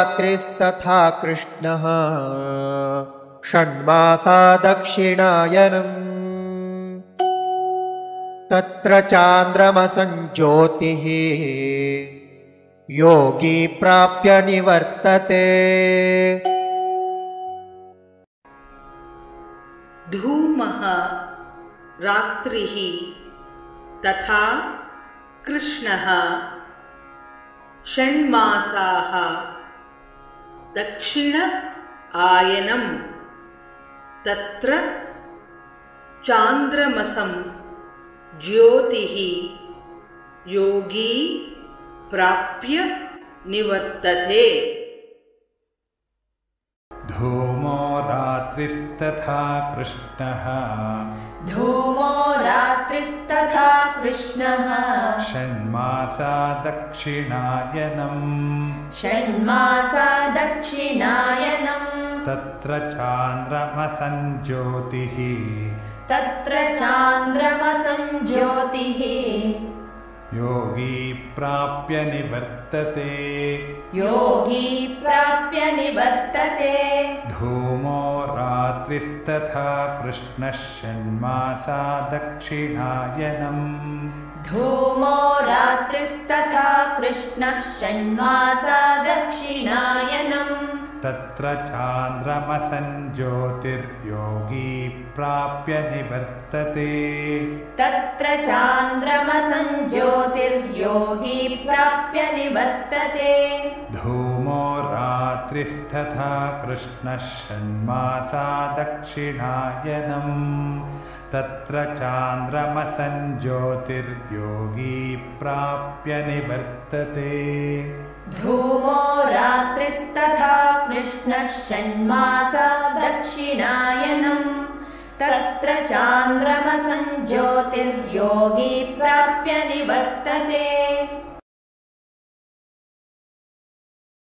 रात्रिस्तथा कृष्णः षण्मासा दक्षिणायनम् तत्र चान्द्रमसञ्ज्योतिः योगी प्राप्य निवर्तते। धूमः रात्रिः तथा कृष्णः षण्मासाः दक्षिण आयनम् तत्र चान्द्रमसं ज्योतिः योगी प्राप्य निवर्तते। धूमो रात्रिस्तथा कृष्णः षण्मासा दक्षिणायनम् तत्र चान्द्रमसञ्ज्योतिः योगी प्राप्य निवर्तते। धूमो रात्रिस्तथा कृष्णः षण्मासा दक्षिणायनम् तत्र चान्द्रमसञ्ज्योतिर्योगी प्राप्य निवर्तते। धूमो रात्रिस्तथा कृष्णः षण्मासा दक्षिणायनम् तत्र चान्द्रमसञ्ज्योतिर्योगी प्राप्य निवर्तते। धूमो रात्रिस्तथा कृष्णः षण्मासा दक्षिणायनम् तत्र चान्द्रमसञ्ज्योतिर्योगी प्राप्य निवर्तते।